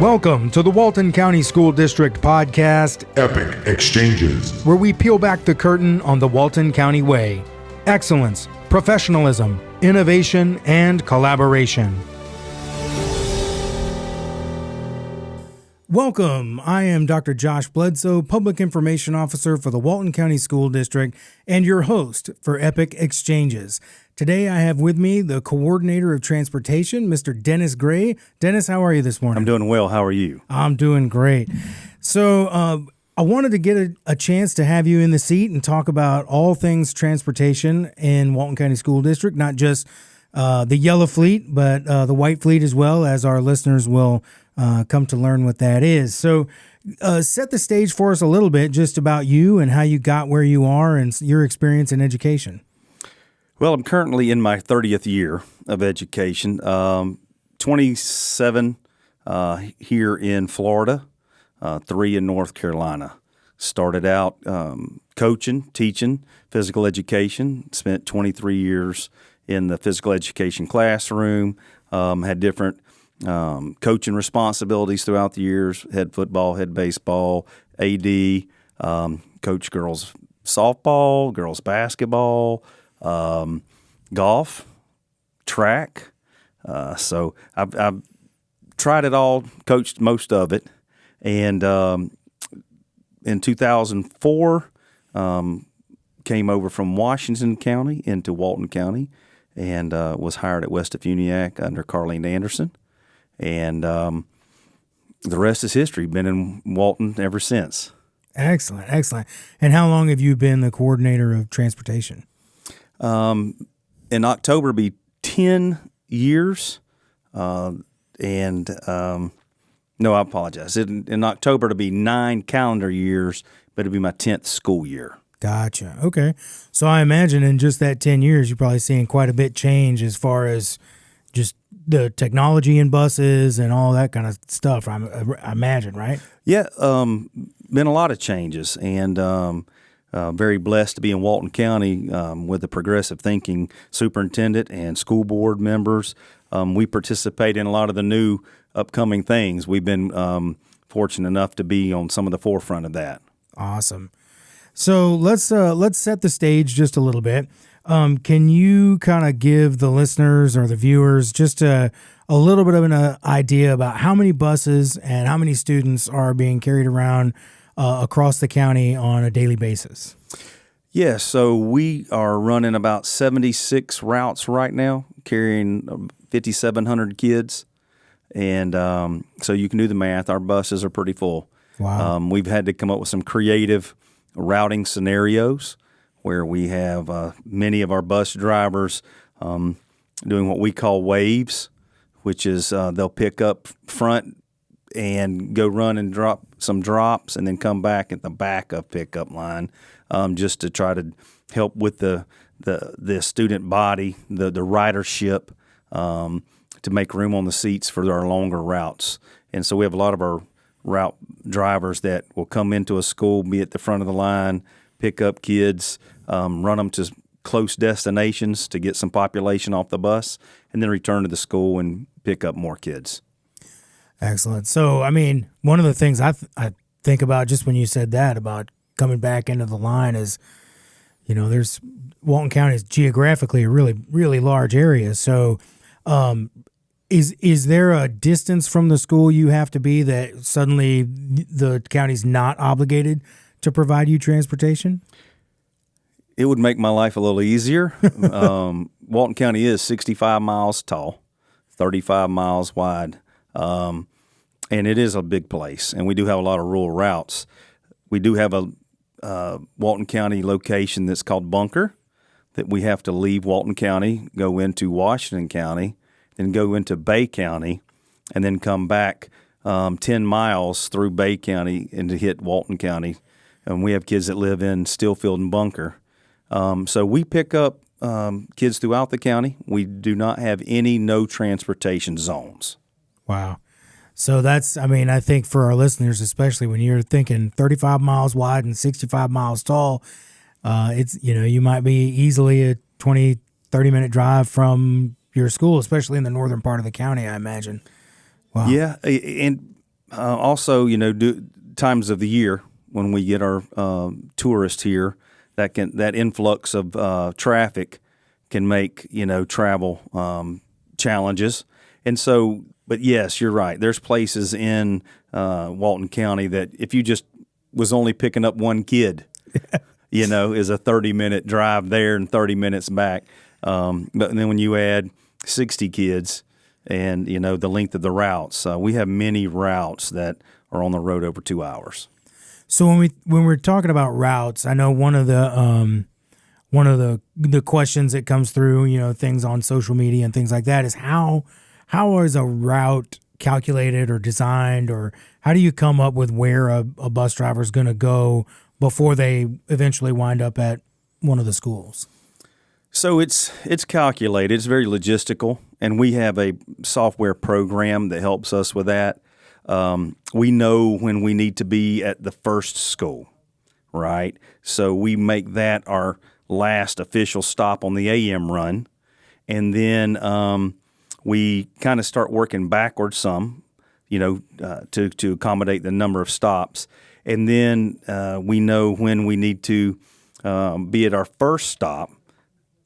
Welcome to the Walton County School District podcast, Epic Exchanges, where we peel back the curtain on the Walton County way. Excellence, professionalism, innovation, and collaboration. Welcome. I am Dr. Josh Bledsoe, Public Information Officer for the Walton County School District, and your host for Epic Exchanges. Today I have with me the Coordinator of Transportation, Mr. Dennis Gray. Dennis, how are you this morning? I'm doing well. How are you? I'm doing great. So I wanted to get a chance to have you in the seat and talk about all things transportation in Walton County School District, not just the yellow fleet, but the white fleet as well, as our listeners will come to learn what that is. So set the stage for us a little bit just about you and how you got where you are and your experience in education. Well, I'm currently in my 30th year of education, 27 here in Florida, 3 in North Carolina. Started out coaching, teaching physical education, spent 23 years in the physical education classroom, had different coaching responsibilities throughout the years, head football, head baseball, AD, coach girls softball, girls basketball, golf, track. So I've tried it all, coached most of it. And in 2004, came over from Washington County into Walton County and was hired at West of Funiac under Carlene Anderson. And the rest is history. Been in Walton ever since. Excellent, excellent. And how long have you been the Coordinator of Transportation? In October, it'll be 10 years. No, I apologize. In October, it'll be 9 calendar years, but it'll be my 10th school year. Gotcha. Okay. So I imagine in just that 10 years, you're probably seeing quite a bit change as far as just the technology in buses and all that kind of stuff, I imagine, right? Yeah, been a lot of changes, and very blessed to be in Walton County with the progressive thinking superintendent and school board members. We participate in a lot of the new upcoming things. We've been fortunate enough to be on some of the forefront of that. Awesome. So let's set the stage just a little bit. Can you kind of give the listeners or the viewers just a little bit of an idea about how many buses and how many students are being carried around across the county on a daily basis? Yeah, so we are running about 76 routes right now, carrying 5,700 kids. And so you can do the math. Our buses are pretty full. Wow. We've had to come up with some creative routing scenarios where we have many of our bus drivers doing what we call waves, which is they'll pick up front and go run and drop some drops and then come back at the back of pickup line just to try to help with the student body, the ridership, to make room on the seats for our longer routes. And so we have a lot of our route drivers that will come into a school, be at the front of the line, pick up kids, run them to close destinations to get some population off the bus, and then return to the school and pick up more kids. Excellent. So, I mean, one of the things I think about just when you said that about coming back into the line is, there's Walton County is geographically a really, really large area. So, is there a distance from the school you have to be that suddenly the county's not obligated to provide you transportation? It would make my life a little easier. Walton County is 65 miles tall, 35 miles wide, and it is a big place. And we do have a lot of rural routes. We do have a Walton County location that's called Bunker, that we have to leave Walton County, go into Washington County, then go into Bay County, and then come back 10 miles through Bay County and to hit Walton County. And we have kids that live in Stillfield and Bunker. So we pick up kids throughout the county. We do not have any no transportation zones. Wow. So that's, I think for our listeners, especially when you're thinking 35 miles wide and 65 miles tall, it's, you might be easily a 20, 30-minute drive from your school, especially in the northern part of the county, I imagine. Wow. Yeah, and Also, times of the year when we get our tourists here, that influx of traffic can make travel challenges. And so, but yes, you're right. There's places in Walton County that if you just was only picking up one kid, is a 30-minute drive there and 30 minutes back. But then when you add 60 kids and, the length of the routes, we have many routes that are on the road over 2 hours. So when we're talking about routes, I know one of the questions that comes through, things on social media and things like that is how is a route calculated or designed, or how do you come up with where a bus driver is going to go before they eventually wind up at one of the schools? So it's calculated. It's very logistical, and we have a software program that helps us with that. We know when we need to be at the first school, right? So we make that our last official stop on the AM run, and then we kind of start working backwards some, to accommodate the number of stops, and then we know when we need to be at our first stop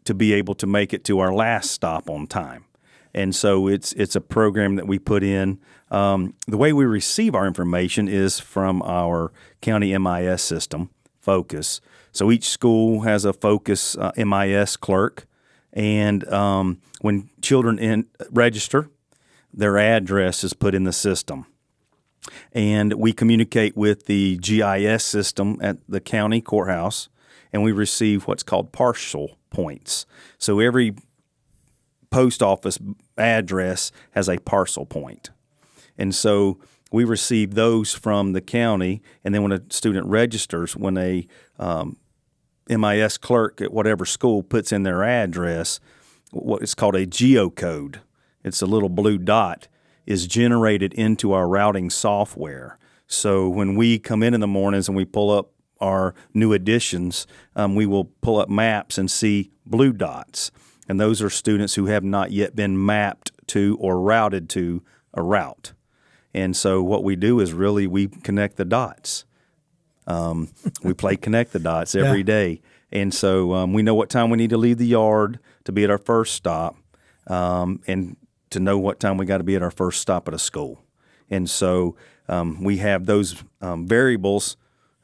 to be able to make it to our last stop on time. And so it's a program that we put in. The way we receive our information is from our county MIS system, Focus. So each school has a Focus MIS clerk, and when children register, their address is put in the system. And we communicate with the GIS system at the county courthouse, and we receive what's called parcel points. So every post office address has a parcel point. And so we receive those from the county, and then when a student registers, when a MIS clerk at whatever school puts in their address, what is called a geocode, it's a little blue dot, is generated into our routing software. So when we come in the mornings and we pull up our new additions, we will pull up maps and see blue dots. And those are students who have not yet been mapped to or routed to a route. And so what we do is really we connect the dots. We play connect the dots every day. And so we know what time we need to leave the yard to be at our first stop, and to know what time we got to be at our first stop at a school. And so we have those variables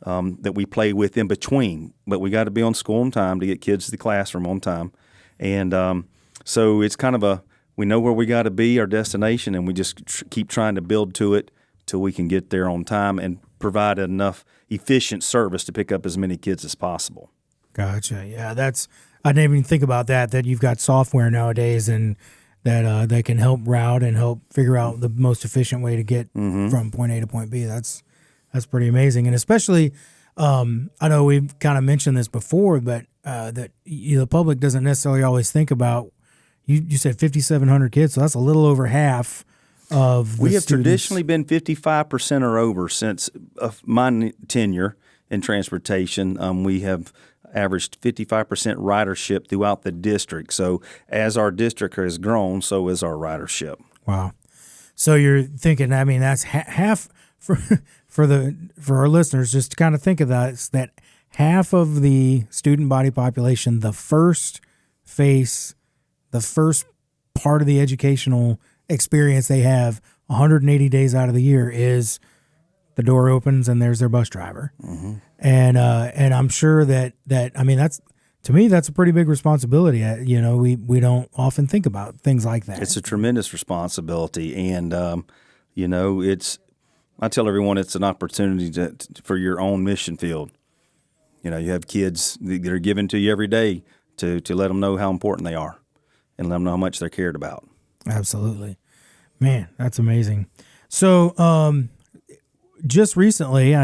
that we play with in between, but we got to be on school on time to get kids to the classroom on time. And so it's kind of we know where we got to be, our destination, and we just keep trying to build to it till we can get there on time and provide enough efficient service to pick up as many kids as possible. Gotcha. Yeah, I didn't even think about that you've got software nowadays and that can help route and help figure out the most efficient way to get from point A to point B. That's pretty amazing. And especially, I know we've kind of mentioned this before, but that the public doesn't necessarily always think about, you said 5,700 kids, so that's a little over half of the We have students. traditionally been 55% or over since my tenure in transportation. We have averaged 55% ridership throughout the district. So as our district has grown, so is our ridership. Wow. So you're thinking, I mean, that's half for our listeners, just to kind of think of that, it's that half of the student body population, the first part of the educational experience they have 180 days out of the year is the door opens and there's their bus driver. Mm-hmm. And I'm sure that I mean, to me, that's a pretty big responsibility. We don't often think about things like that. It's a tremendous responsibility. And, I tell everyone it's an opportunity for your own mission field. You have kids that are given to you every day to let them know how important they are and let them know how much they're cared about. Absolutely. Man, that's amazing. So, just recently,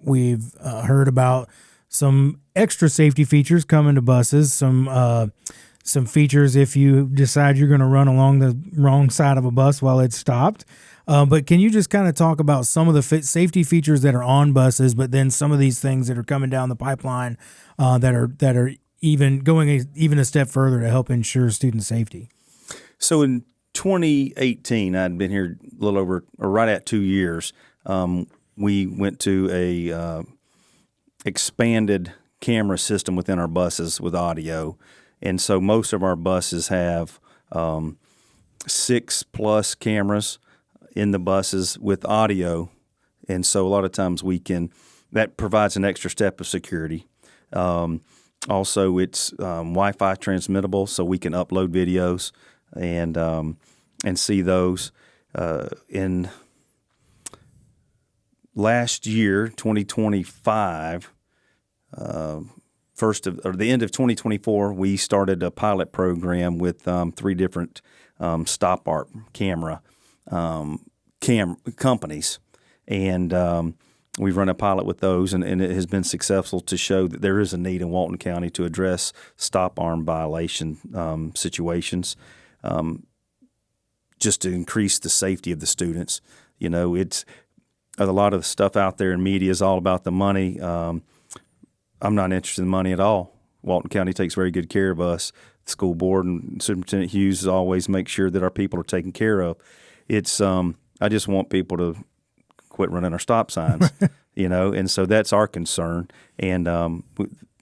we've heard about some extra safety features coming to buses, some features if you decide you're going to run along the wrong side of a bus while it's stopped. But can you just kind of talk about some of the safety features that are on buses, but then some of these things that are coming down the pipeline that are even going even a step further to help ensure student safety? So in 2018, I'd been here a little over, or right at 2 years. We went to a expanded camera system within our buses with audio, and so most of our buses have 6+ cameras in the buses with audio, and so a lot of times that provides an extra step of security. Also, it's Wi-Fi transmittable, so we can upload videos and see those. In last year, 2025, the end of 2024, we started a pilot program with 3 different stop art camera companies, and we've run a pilot with those, and it has been successful to show that there is a need in Walton County to address stop arm violation situations, just to increase the safety of the students. You know, it's a lot of the stuff out there in media is all about the money. I'm not interested in money at all. Walton County takes very good care of us. The school board and Superintendent Hughes always make sure that our people are taken care of. It's I just want people to quit running our stop signs, you know, and so that's our concern. And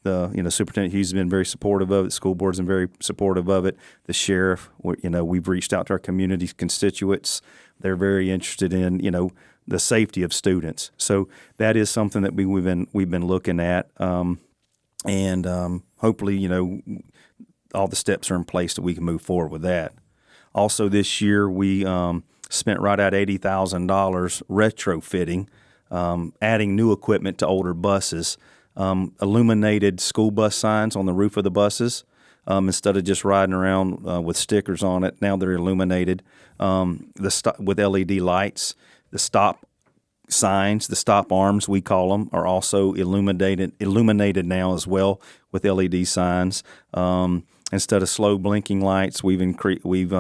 Superintendent Hughes has been very supportive of it. The school board's been very supportive of it. The sheriff, we've reached out to our community constituents. They're very interested in, the safety of students. So that is something that we've been looking at, and hopefully, all the steps are in place that we can move forward with that. Also, this year we spent right at $80,000 retrofitting, adding new equipment to older buses, illuminated school bus signs on the roof of the buses. Instead of just riding around with stickers on it, now they're illuminated with LED lights. The stop signs, the stop arms we call them, are also illuminated now as well with LED signs. Instead of slow blinking lights, we've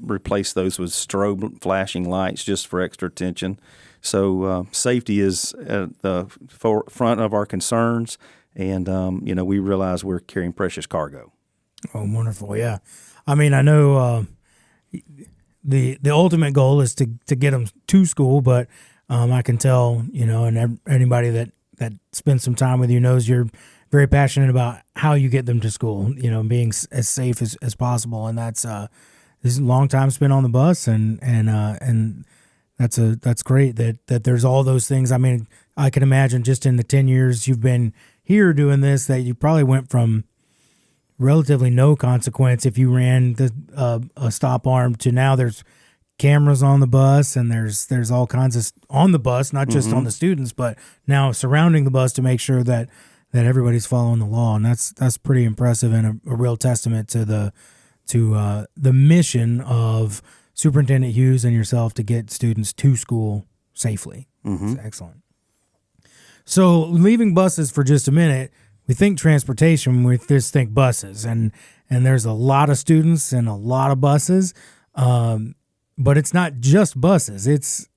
replaced those with strobe flashing lights just for extra attention. So safety is at the forefront of our concerns, and we realize we're carrying precious cargo. Oh, wonderful! Yeah, I mean, I know the ultimate goal is to get them to school, but I can tell, and anybody that spends some time with you knows you're very passionate about how you get them to school. Being as safe as possible, and that's this is a long time spent on the bus, and that's great that there's all those things. I mean, I can imagine just in the 10 years you've been here doing this, that you probably went from relatively no consequence if you ran a stop arm to now there's cameras on the bus, and there's all kinds of on the bus, not just on the students, but now surrounding the bus to make sure that everybody's following the law. And that's pretty impressive, and a real testament to the mission of Superintendent Hughes and yourself to get students to school safely. It's excellent. So leaving buses for just a minute, we think transportation, we just think buses, and there's a lot of students and a lot of buses, but it's not just buses. It's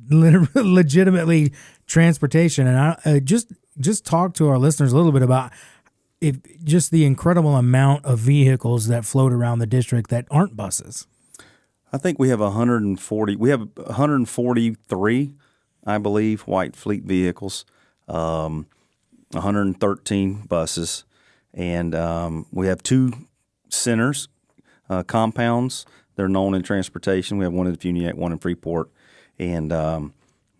legitimately transportation. And I just talk to our listeners a little bit about just the incredible amount of vehicles that float around the district that aren't buses. I think we have 140. We have 143, I believe, white fleet vehicles. 113 buses, and we have 2 centers, compounds. They're known in transportation. We have one in Funiac, one in Freeport, and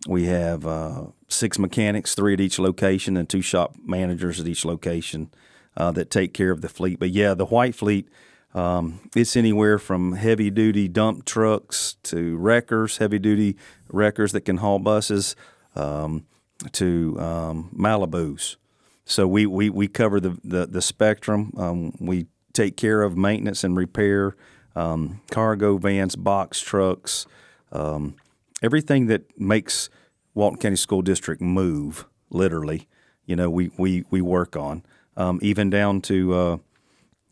we have 6 mechanics, 3 at each location, and 2 shop managers at each location that take care of the fleet. But yeah, the white fleet, it's anywhere from heavy-duty dump trucks to wreckers, heavy-duty wreckers that can haul buses, to Malibus. So we cover the spectrum. We take care of maintenance and repair, cargo vans, box trucks, everything that makes Walton County School District move, literally, we work on, even down to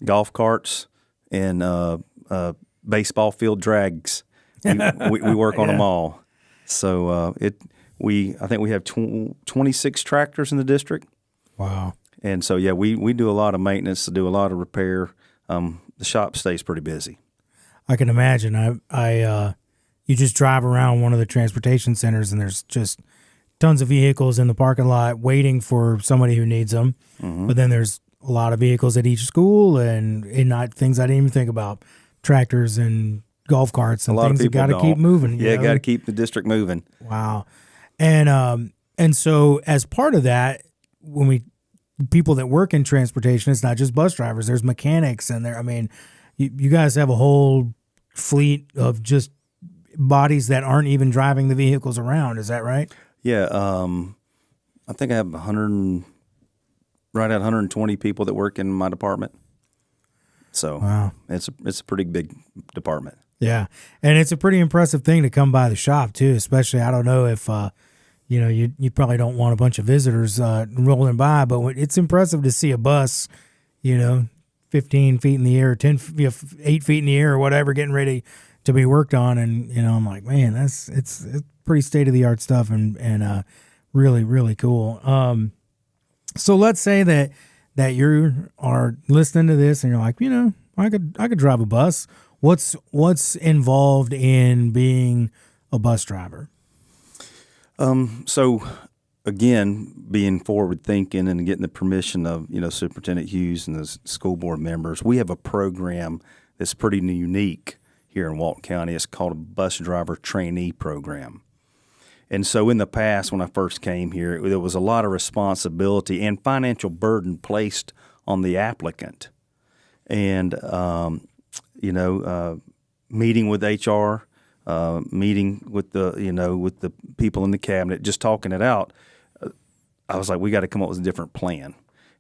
golf carts and baseball field drags. We work on them all. So I think we have 26 tractors in the district. Wow. And so, yeah, we do a lot of maintenance, do a lot of repair. The shop stays pretty busy. I can imagine. You just drive around one of the transportation centers and there's just tons of vehicles in the parking lot waiting for somebody who needs them. But then there's a lot of vehicles at each school and not things I didn't even think about, tractors and golf carts and A lot of things that people got to don't. keep moving. you Yeah, know? got to keep the district moving. Wow. And so as part of that, people that work in transportation, it's not just bus drivers, there's mechanics and you guys have a whole fleet of just bodies that aren't even driving the vehicles around. Is that right? Yeah, I think I have right at 120 people that work in my department. So Wow. it's a pretty big department. Yeah. And it's a pretty impressive thing to come by the shop too, especially, I don't know if, you probably don't want a bunch of visitors rolling by, but it's impressive to see a bus, 15 feet in the air, 8 feet in the air or whatever, getting ready to be worked on. And, I'm like, man, it's pretty state-of-the-art stuff and really, really cool. So let's say that you are listening to this and you're like, I could drive a bus. What's involved in being a bus driver? So again, being forward thinking and getting the permission of, Superintendent Hughes and the school board members, we have a program that's pretty unique here in Walton County. It's called a bus driver trainee program. And so in the past, when I first came here, there was a lot of responsibility and financial burden placed on the applicant. And, meeting with HR, meeting with the people in the cabinet, just talking it out, I was like, we got to come up with a different plan.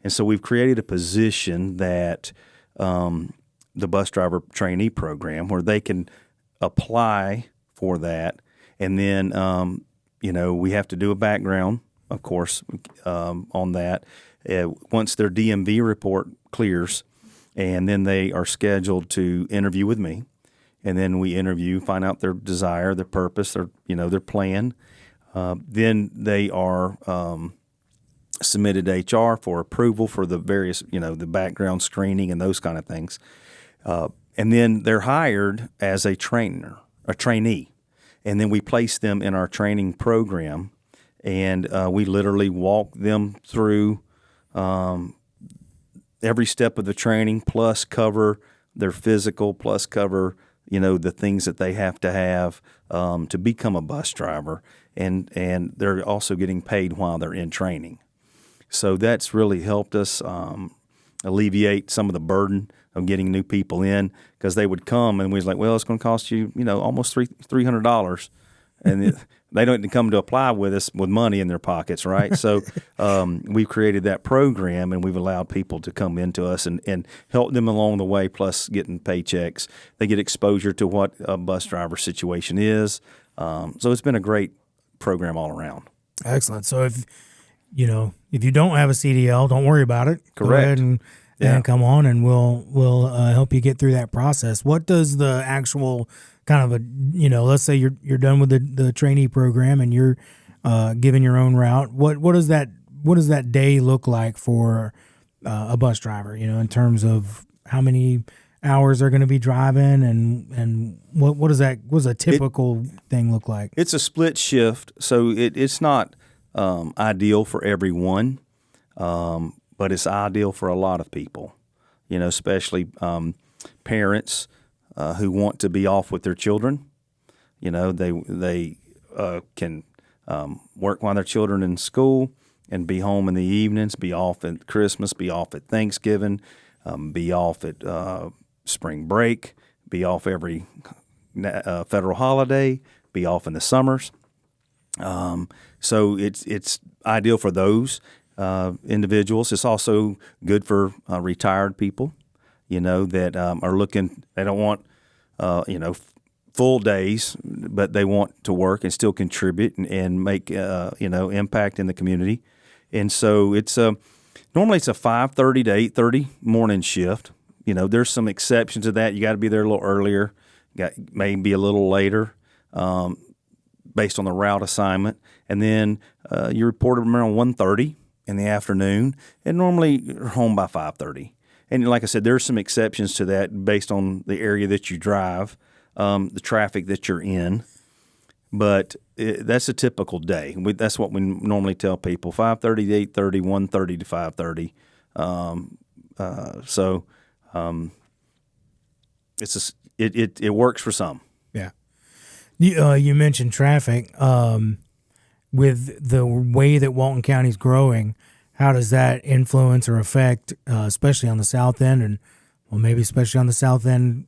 And so we've created a position that the bus driver trainee program where they can apply for that. And then, we have to do a background, of course, on that. Once their DMV report clears, and then they are scheduled to interview with me. And then we interview, find out their desire, their purpose, their plan. Then they are submitted to HR for approval for the various, the background screening and those kind of things. And then they're hired as a trainee. And then we place them in our training program, and we literally walk them through every step of the training, plus cover their physical, plus cover the things that they have to become a bus driver, and they're also getting paid while they're in training. So that's really helped us alleviate some of the burden of getting new people in, because they would come and we was like, well, it's going to cost you, almost $300, and they don't come to apply with us with money in their pockets, right? So we've created that program, and we've allowed people to come into us and help them along the way, plus getting paychecks. They get exposure to what a bus driver situation is. So it's been a great program all around. Excellent. So if you don't have a CDL, don't worry about it. Correct. Go ahead and come on, and we'll help you get through that process. What does the actual kind of let's say you're done with the trainee program and you're given your own route. What does that day look like for a bus driver? In terms of how many hours they're going to be driving, and what does a typical thing look like? It's a split shift, so it's not ideal for everyone, but it's ideal for a lot of people. Especially parents who want to be off with their children. They can work while their children in school and be home in the evenings, be off at Christmas, be off at Thanksgiving, be off at spring break, be off every federal holiday, be off in the summers. So it's ideal for those individuals. It's also good for retired people, that are looking. They don't want full days, but they want to work and still contribute and make impact in the community. And so it's normally it's a 5:30 to 8:30 morning shift. There's some exceptions to that. You got to be there a little earlier, maybe a little later, based on the route assignment. And then you report around 1:30 in the afternoon, and normally you're home by 5:30. and like I said, there's some exceptions to that based on the area that you drive, the traffic that you're in. But that's a typical day. That's what we normally tell people: 5:30 to 8:30, 1:30 to 5:30. It works for some. Yeah. You mentioned traffic. With the way that Walton County is growing, how does that influence or affect, especially on the south end, and maybe especially on the south end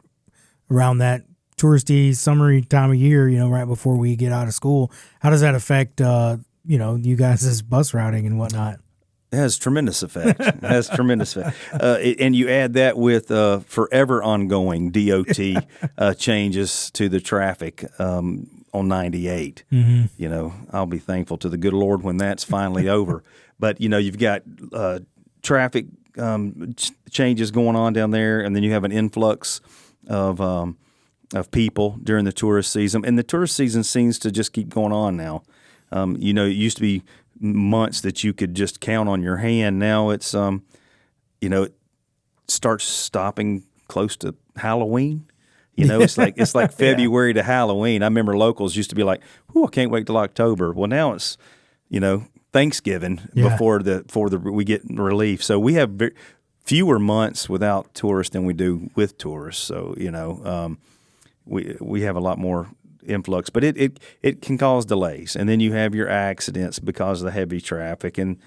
around that touristy summery time of year, right before we get out of school? How does that affect, you guys' bus routing and whatnot? It has tremendous effect. And you add that with forever ongoing DOT changes to the traffic on 98. Mm-hmm. I'll be thankful to the good Lord when that's finally over. But you've got traffic changes going on down there, and then you have an influx of people during the tourist season, and the tourist season seems to just keep going on now. It used to be months that you could just count on your hand. Now it's it starts stopping close to Halloween. It's like February to Halloween. I remember locals used to be like, "Ooh, I can't wait till October." Well, now it's Thanksgiving before we get relief. So we have fewer months without tourists than we do with tourists. So we have a lot more influx, but it can cause delays, and then you have your accidents because of the heavy traffic, and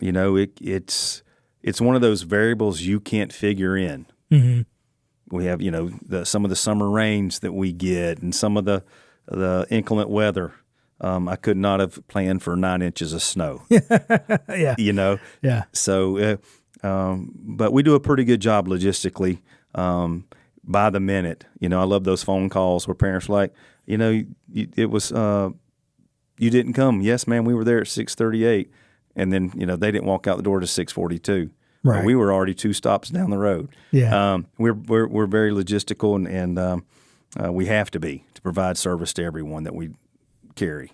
it's one of those variables you can't figure in. Mm-hmm. We have some of the summer rains that we get, and some of the inclement weather. I could not have planned for 9 inches of snow. Yeah. Yeah. So, but we do a pretty good job logistically. By the minute, I love those phone calls where parents are like, it was, you didn't come. Yes, ma'am, we were there at 6:38. And then, they didn't walk out the door to 6:42. Right. We were already 2 stops down the road. Yeah. We're very logistical, and we have to be to provide service to everyone that we carry.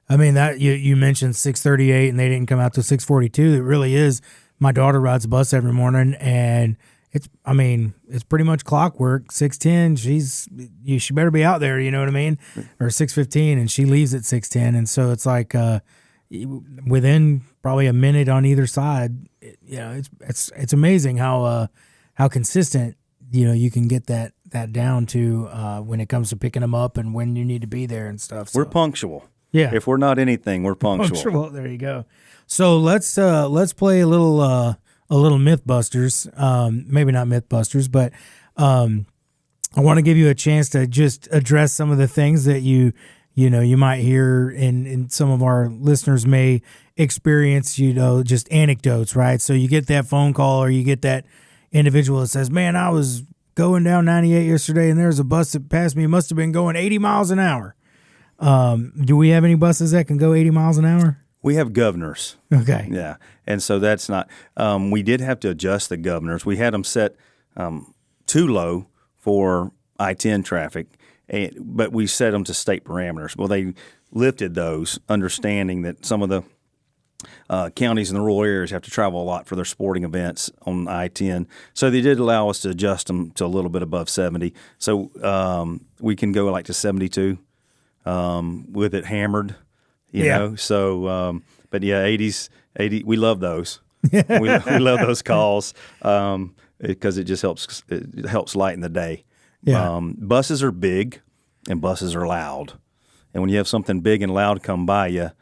I mean, that you mentioned 6:38 and they didn't come out till 6:42. It really is. My daughter rides a bus every morning, and it's pretty much clockwork. 6:10, she better be out there, you know what I mean? Or 6:15, and she leaves at 6:10, and so it's like within probably a minute on either side. It's amazing how consistent you can get that down to when it comes to picking them up and when you need to be there and stuff. So. We're punctual. Yeah. If we're not anything, we're punctual. There you go. So let's play a little Mythbusters. Maybe not Mythbusters, but I want to give you a chance to just address some of the things that you might hear, and some of our listeners may experience, just anecdotes, right? So you get that phone call, or you get that individual that says, "Man, I was going down 98 yesterday, and there's a bus that passed me. It must have been going 80 miles an hour." Do we have any buses that can go 80 miles an hour? We have governors. Okay. Yeah. And so that's not, we did have to adjust the governors. We had them set too low for I-10 traffic, but we set them to state parameters. Well, they lifted those, understanding that some of the counties in the rural areas have to travel a lot for their sporting events on I-10. So they did allow us to adjust them to a little bit above 70. So we can go like to 72 with it hammered. You know, so but yeah, 80, we love those. we love those calls because it just helps lighten the day. Yeah. Buses are big and buses are loud, and when you have something big and loud come by you,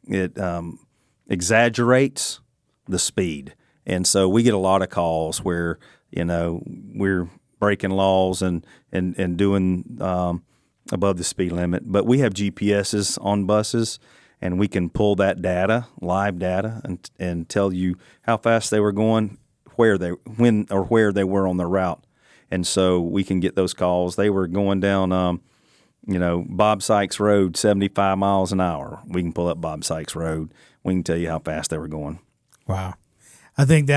it exaggerates the speed, and so we get a lot of calls where we're breaking laws and doing above the speed limit. But we have GPSs on buses, and we can pull that data, live data, and tell you how fast they were going, where they were on their route. And so we can get those calls. They were going down, Bob Sykes Road, 75 miles an hour. We can pull up Bob Sykes Road. We can tell you how fast they were going. Wow. I think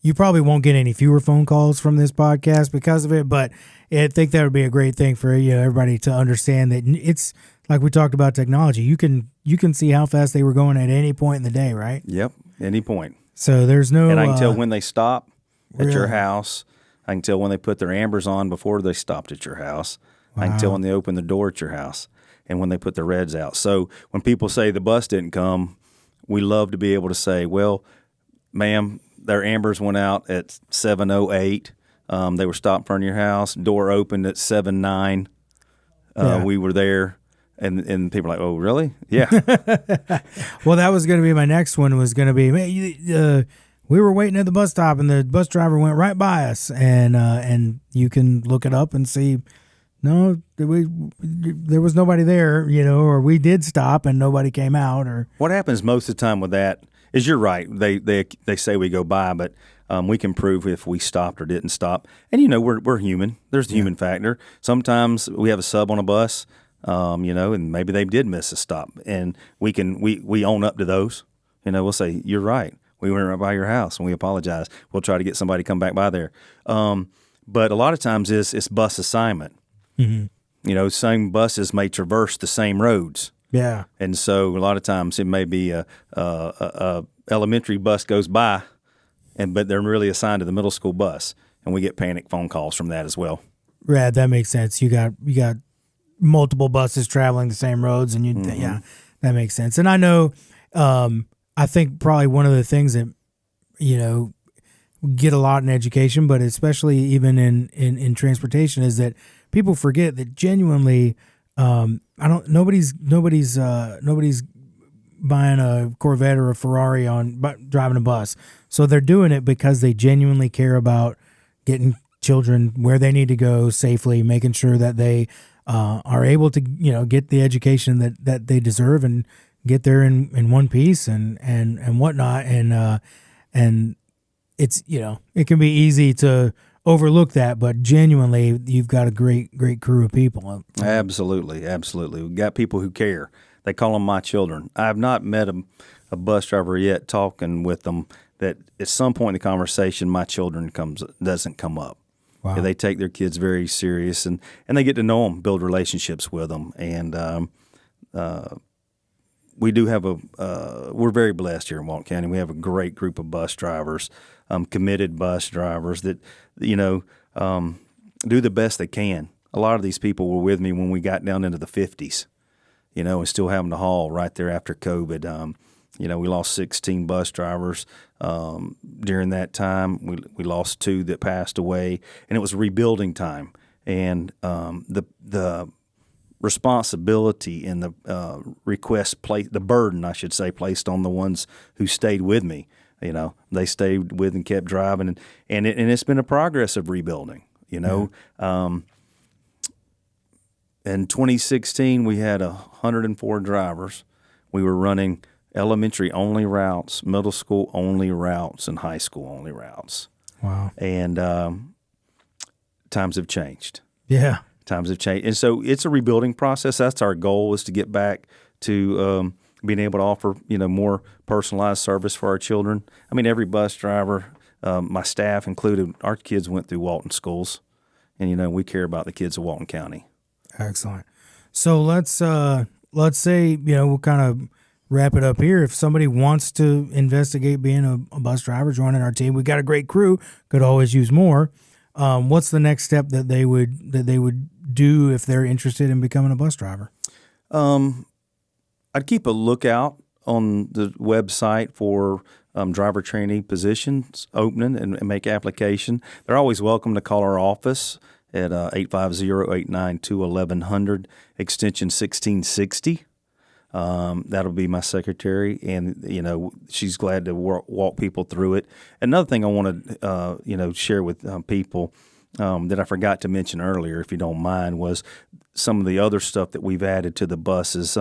you probably won't get any fewer phone calls from this podcast because of it, but I think that would be a great thing for everybody to understand that it's like we talked about technology. You can see how fast they were going at any point in the day, right? Yep. Any point. So there's no. And I can tell when they stop at your really? house. I can tell when they put their ambers on before they stopped at your house. I can tell when they open the door at your house and when they put the reds out. So when people say the bus didn't come, we love to be able to say, well, ma'am, their ambers went out at 7:08. They were stopped in front of your house. Door opened at 7:09. Yeah. We were there. And people are like, oh, really? Yeah. Well, that was going to be my next one. Was going to be, man, we were waiting at the bus stop, and the bus driver went right by us, and you can look it up and see. No, there was nobody there, or we did stop and nobody came out, or What happens most of the time with that is you're right. They say we go by, but we can prove if we stopped or didn't stop. And we're human. There's the human factor. Sometimes we have a sub on a bus, and maybe they did miss a stop, and we own up to those. We'll say you're right. We went right by your house, and we apologize. We'll try to get somebody to come back by there. But a lot of times it's bus assignment. Mm-hmm. Same buses may traverse the same roads. yeah, And so a lot of times it may be a elementary bus goes by, but they're really assigned to the middle school bus, and we get panic phone calls from that as well. yeah, that makes sense. You got multiple buses traveling the same roads, and yeah, that makes sense. And I know, I think probably one of the things that we get a lot in education, but especially even in transportation, is that people forget that genuinely, nobody's buying a Corvette or a Ferrari driving a bus. So they're doing it because they genuinely care about getting children where they need to go safely, making sure that they are able to get the education that they deserve and get there in one piece and whatnot. And it's it can be easy to overlook that, but genuinely you've got a great crew of people. Absolutely. We've got people who care. They call them my children. I have not met a bus driver yet talking with them that at some point in the conversation, my children doesn't come up. Wow. Yeah, they take their kids very serious, and they get to know them, build relationships with them. And we do have we're very blessed here in Walton County. We have a great group of bus drivers, committed bus drivers that, do the best they can. A lot of these people were with me when we got down into the 50s, and still having to haul right there after COVID. We lost 16 bus drivers during that time. We lost 2 that passed away, and it was rebuilding time. And the responsibility and the the burden, I should say, placed on the ones who stayed with me. They stayed with and kept driving, and it's been a progress of rebuilding. In 2016, we had 104 drivers. We were running elementary only routes, middle school only routes, and high school only routes. Wow. And times have changed. Yeah. Times have changed. And so it's a rebuilding process. That's our goal, is to get back to being able to offer, more personalized service for our children. I mean, every bus driver, my staff included, our kids went through Walton schools. And, we care about the kids of Walton County. Excellent. So let's say, we'll kind of wrap it up here. If somebody wants to investigate being a bus driver, joining our team, we got a great crew, could always use more. What's the next step that they would do if they're interested in becoming a bus driver? I'd keep a lookout on the website for driver training positions opening and make application. They're always welcome to call our office at 850-892-1100, extension 1660. That'll be my secretary, and she's glad to walk people through it. Another thing I want to share with people that I forgot to mention earlier, if you don't mind, was some of the other stuff that we've added to the buses.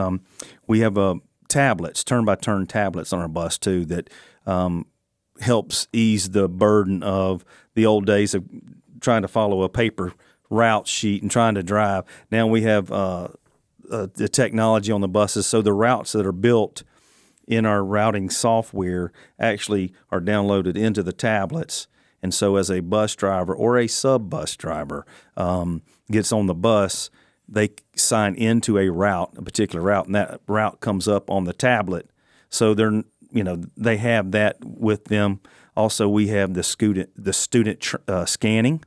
We have tablets, turn-by-turn tablets on our bus too, that helps ease the burden of the old days of trying to follow a paper route sheet and trying to drive. Now we have the technology on the buses, so the routes that are built in our routing software actually are downloaded into the tablets. And so as a bus driver or a sub-bus driver gets on the bus, they sign into a particular route, and that route comes up on the tablet. So they have that with them. Also, we have the student scanning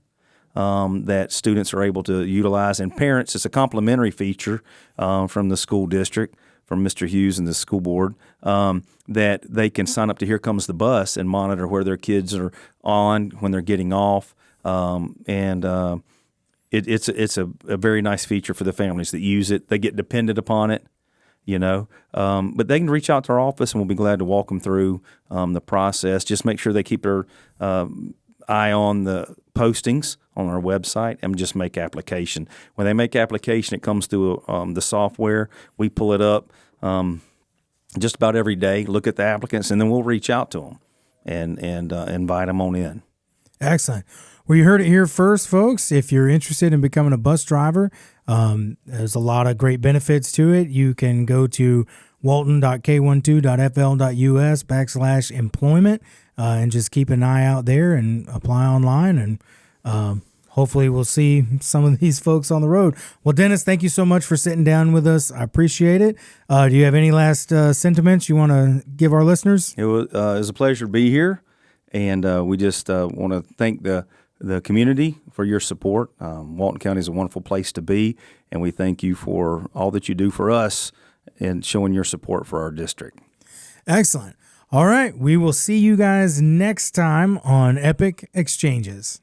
that students are able to utilize, and parents. It's a complimentary feature from the school district, from Mr. Hughes and the school board, that they can sign up to Here Comes the Bus and monitor where their kids are on, when they're getting off, it's a very nice feature for the families that use it. They get dependent upon it, but they can reach out to our office, and we'll be glad to walk them through the process. Just make sure they keep their eye on the postings on our website and just make application. When they make application, it comes through the software. We pull it up just about every day, look at the applicants, and then we'll reach out to them and invite them on in. Excellent. Well, you heard it here first, folks. If you're interested in becoming a bus driver, there's a lot of great benefits to it. You can go to walton.k12.fl.us/employment and just keep an eye out there and apply online, and hopefully we'll see some of these folks on the road. Well, Dennis, thank you so much for sitting down with us. I appreciate it. Do you have any last sentiments you want to give our listeners? It was a pleasure to be here, and we just want to thank the community for your support. Walton County is a wonderful place to be, and we thank you for all that you do for us and showing your support for our district. Excellent. All right. We will see you guys next time on Epic Exchanges.